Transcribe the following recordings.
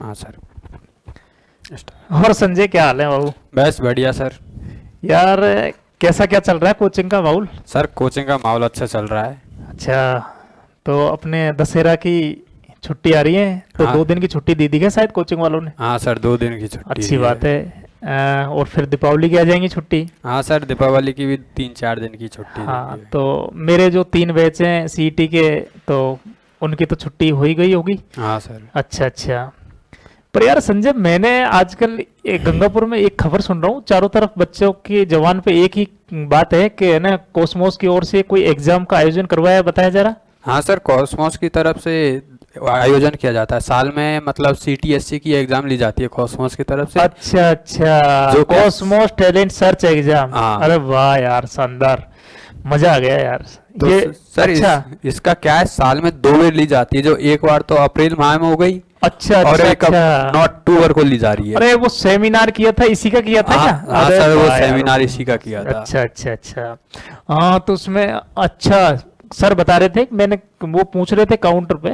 हाँ सर। और संजय क्या हाल है बाबू? बस बढ़िया सर। यार कैसा क्या चल रहा है कोचिंग का माहौल? सर कोचिंग का माहौल अच्छा चल रहा है। अच्छा, तो अपने दशहरा की छुट्टी आ रही है तो हाँ 2 दिन की छुट्टी दे दी है शायद कोचिंग वालों ने। हाँ सर, 2 दिन की छुट्टी अच्छी दी बात है। है। और फिर दीपावली की आ जाएंगी छुट्टी। हाँ सर, दीपावली की भी 3-4 दिन की छुट्टी हाँ, देंगे। तो मेरे जो 3 बैच हैं सीईटी के, तो उनकी तो छुट्टी हो ही गई होगी। हाँ सर। अच्छा अच्छा। पर यार संजय, मैंने आजकल गंगापुर में एक खबर सुन रहा हूँ, चारों तरफ बच्चों की जबान पे एक ही बात है कि है ना, कोसमोस की ओर से कोई एग्जाम का आयोजन करवाया है, बताया जरा। हाँ सर, कॉस्मोस की तरफ से आयोजन किया जाता है साल में, मतलब सीटीएससी की एग्ज़ाम ली जाती है कॉस्मोस की तरफ से। अच्छा अच्छा, जो क्या। Cosmos talent search exam. हाँ। अरे वाह यार, शानदार, मजा आ गया यार। तो ये सर अच्छा इसका क्या है, साल में 2 बार ली जाती है, जो एक बार तो अप्रैल माह में हो गई अच्छा और अच्छा एक अब अच्छा। 9 अक्टूबर को ली जा रही है। अरे वो सेमिनार किया था, इसी का किया था हाँ क्या? हाँ अरे सर, वो वाह यार। सेमिनार इसी का किया था। अच्छा अच्छा अच्छा। हाँ, तो उसमें अच्छा सर बता रहे थे, मैंने वो पूछ रहे थे काउंटर पे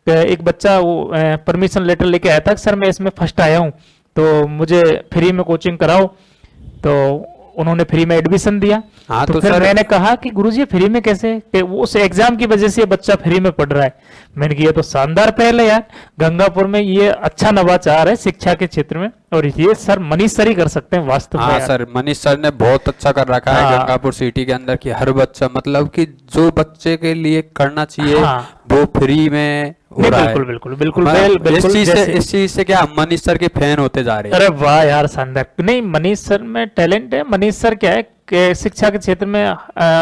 कि एक बच्चा वो परमिशन लेटर लेके आया था कि सर मैं इसमें फर्स्ट आया हूँ तो मुझे फ्री में कोचिंग कराओ। तो उन्होंने फ्री में एडमिशन दिया। हाँ तो तो फिर सर। मैंने कहा कि गुरुजी ये फ्री में कैसे, कि वो उस एग्जाम की वजह से ये बच्चा फ्री में पढ़ रहा है। मैंने कहा ये तो शानदार पहल है यार, गंगापुर में ये अच्छा नवाचार है शिक्षा के क्षेत्र में, और ये सर मनीष सर ही कर सकते हैं वास्तव में हाँ यार। सर, मनीष सर ने बहुत अच्छा कर रखा है हाँ गंगापुर सिटी के अंदर, की हर बच्चा, मतलब कि जो बच्चे के लिए करना चाहिए हाँ। वो फ्री में हो नहीं रहा बिल्कुल है। बिल्कुल बिल्कुल मतलब बिल्कुल जैसे। इस चीज से क्या, हम मनीष सर के फैन होते जा रहे हैं। अरे वाह यार, शानदार। नहीं, मनीष सर में टैलेंट है। मनीष सर क्या है कि शिक्षा के क्षेत्र में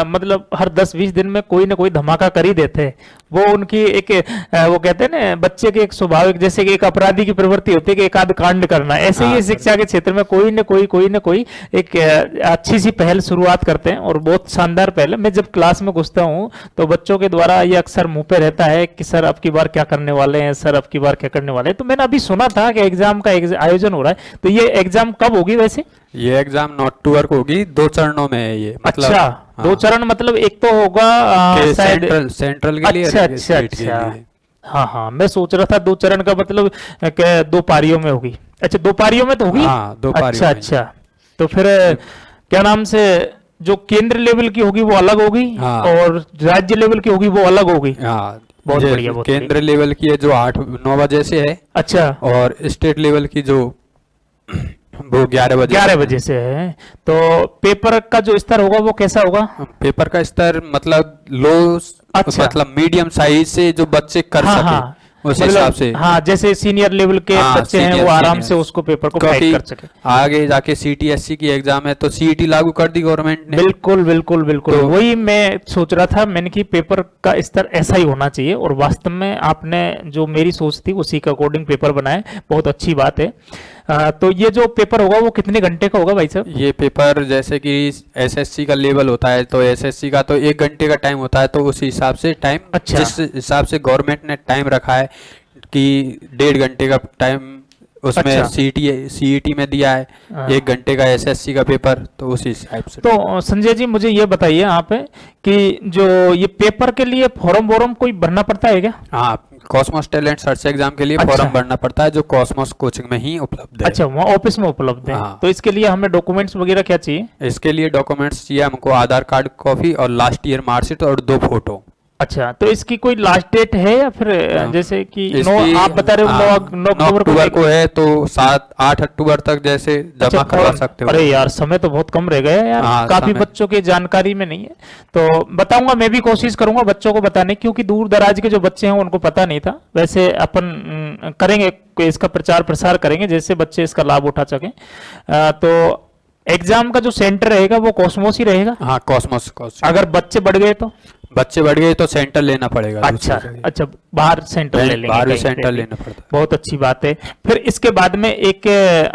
मतलब हर 10-20 दिन में कोई ना कोई धमाका कर ही देते हैं। वो उनकी एक वो कहते हैं ना, बच्चे के एक स्वाभाविक, जैसे कि एक अपराधी की प्रवृत्ति होती है कि एक आध कांड करना, ऐसे ही हाँ ये सर। शिक्षा के क्षेत्र में कोई ना कोई एक अच्छी सी पहल शुरुआत करते हैं, और बहुत शानदार पहल है। मैं जब क्लास में घुसता हूँ तो बच्चों के द्वारा ये अक्सर मुंह पे रहता है कि सर अब की बार क्या करने वाले हैं, सर अब की बार क्या करने वाले हैं। तो मैंने अभी सुना था कि एग्जाम का आयोजन हो रहा है, तो ये एग्जाम कब होगी वैसे? ये एग्जाम 9 अक्टूबर को होगी, 2 चरणों में है ये, मतलब। अच्छा, हाँ, 2 चरण, मतलब एक तो होगा के शायद। सेंट्रल के लिए और अच्छा एक अच्छा स्टेट के अच्छा। लिए। हाँ हाँ, मैं सोच रहा था 2 चरण का मतलब कि 2 पारियों में होगी। अच्छा, 2 पारियों में तो होगी। हाँ, 2 पारियों अच्छा में। अच्छा। तो फिर क्या नाम से, जो केंद्र लेवल की होगी वो अलग होगी, हाँ और राज्य लेवल की होगी वो अलग होगी। हाँ। बहुत ये बढ़िया, बहुत बढ़िया। केंद्र लेवल की है जो 8-9 बजे से है, अच्छा, और स्टेट लेवल की जो वो 11 बजे 11 से बजे से है। तो पेपर का जो स्तर होगा वो कैसा होगा? है। पेपर का स्तर मतलब लो, अच्छा। मतलब मीडियम साइज से जो बच्चे कर हाँ सके हाँ, उस हिसाब से। हाँ, जैसे सीनियर लेवल के हाँ बच्चे हैं सीनियर वो आराम से सीनियर, उसको पेपर को क्रैक क्योंकि कर सके। आगे जाके सीटीएससी की एग्जाम है, तो सीईटी लागू कर दी गवर्नमेंट ने। बिल्कुल बिल्कुल बिल्कुल, तो वही मैं सोच रहा था। मैंने कि पेपर का स्तर ऐसा ही होना चाहिए, और वास्तव में आपने जो मेरी सोच थी उसी के अकॉर्डिंग पेपर बनाए, बहुत अच्छी बात है। तो ये जो पेपर होगा वो कितने घंटे का होगा भाई साहब? ये पेपर जैसे कि एसएससी का लेवल होता है, तो एसएससी का तो 1 घंटे का टाइम होता है, तो उस हिसाब से टाइम, अच्छा। जिस हिसाब से गवर्नमेंट ने टाइम रखा है कि 1.5 घंटे का टाइम उसमें अच्छा। सीईटी में दिया है, हाँ। 1 घंटे का एसएससी का पेपर, तो उस हिसाब से। तो संजय जी मुझे ये बताइए आप कि जो ये पेपर के लिए फॉर्म वॉर्म कोई भरना पड़ता है क्या? हाँ, कॉस्मोस टैलेंट सर्च एग्जाम के लिए अच्छा। फॉर्म भरना पड़ता है, जो कॉस्मोस कोचिंग में ही उपलब्ध है। अच्छा, वहाँ ऑफिस में उपलब्ध है। हाँ। तो इसके लिए हमें डॉक्यूमेंट्स वगैरह क्या चाहिए? इसके लिए डॉक्यूमेंट्स चाहिए हमको, आधार कार्ड कॉपी और लास्ट ईयर मार्कशीट और 2 फोटो। अच्छा, तो इसकी कोई लास्ट डेट है या फिर जैसे कि इसकी आप बता रहे हो 9 अक्टूबर अक्टूबर को है, तो 7-8 अक्टूबर तक जैसे अच्छा, जमा करवा फौरन। सकते हो। अरे यार, समय तो बहुत कम रह गया है यार, हाँ, काफी समय। बच्चों की जानकारी में नहीं है। तो बताऊंगा, मैं भी कोशिश करूंगा बच्चों को बताने, क्योंकि दूर दराज के जो बच्चे हैं उनको पता नहीं था। वैसे अपन करेंगे इसका प्रचार प्रसार करेंगे, जैसे बच्चे इसका लाभ उठा सकें। तो एग्जाम का जो सेंटर रहेगा वो कॉस्मोस ही रहेगा। हाँ, कॉस्मोस अगर बच्चे बढ़ गए तो? बच्चे बढ़ गए तो सेंटर लेना पड़ेगा अच्छा दूसरी जगह। अच्छा, बाहर सेंटर ले लेंगे बाहर भी कहीं सेंटर पे भी। लेना पड़ता है। बहुत अच्छी बात है। फिर इसके बाद में एक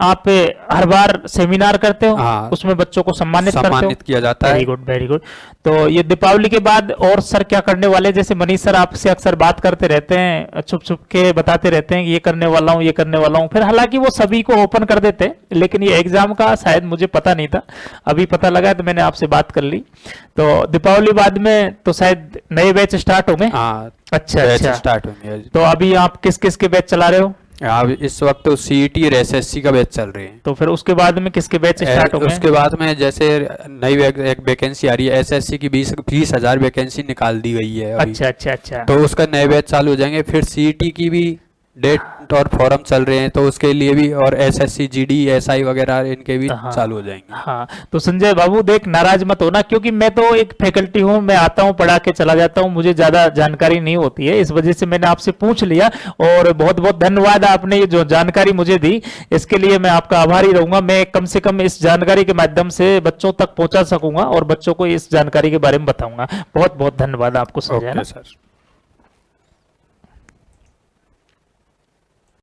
आप हर बार सेमिनार करते हो, हाँ, उसमें बच्चों को सम्मानित करते हो। सम्मानित किया जाता है। Very good very good. तो ये दीपावली के बाद और सर क्या करने वाले हैं? जैसे मनीष सर आपसे अक्सर बात करते रहते हैं, छुप छुप के बताते रहते हैं कि ये करने वाला हूँ, ये करने वाला हूँ। फिर हालांकि वो सभी को ओपन कर देते हैं, लेकिन ये एग्जाम का शायद मुझे पता नहीं था, अभी पता लगा तो मैंने आपसे बात कर ली। तो दीपावली बाद में तो शायद नए बैच स्टार्ट होंगे। हाँ, अच्छा बैच अच्छा। स्टार्ट होंगे। तो अभी आप किस किस के बैच चला रहे हो? अब इस वक्त तो सीईटी और एसएससी का बैच चल रहे हैं। तो फिर उसके बाद में किसके बैच स्टार्ट होंगे? उसके बाद में जैसे नई एक वैकेंसी आ रही है, एसएससी की 20,000 वैकेंसी निकाल दी गई है अभी। अच्छा अच्छा अच्छा। तो उसका नए बैच चालू हो जाएंगे। फिर सीईटी की भी डेट और फॉर्म चल रहे हैं, तो उसके लिए भी, और एसएससी जीडी एसआई वगैरह इनके भी हाँ चालू हो जाएंगे। हाँ। तो संजय बाबू देख, नाराज मत होना, क्योंकि मैं तो एक फैकल्टी हूँ, मैं आता हूँ पढ़ा के चला जाता हूँ, मुझे ज्यादा जानकारी नहीं होती है, इस वजह से मैंने आपसे पूछ लिया। और बहुत बहुत धन्यवाद, आपने ये जो जानकारी मुझे दी इसके लिए मैं आपका आभारी रहूंगा। मैं कम से कम इस जानकारी के माध्यम से बच्चों तक पहुंचा सकूंगा और बच्चों को इस जानकारी के बारे में बताऊंगा। बहुत बहुत धन्यवाद आपको संजय। Okay sir.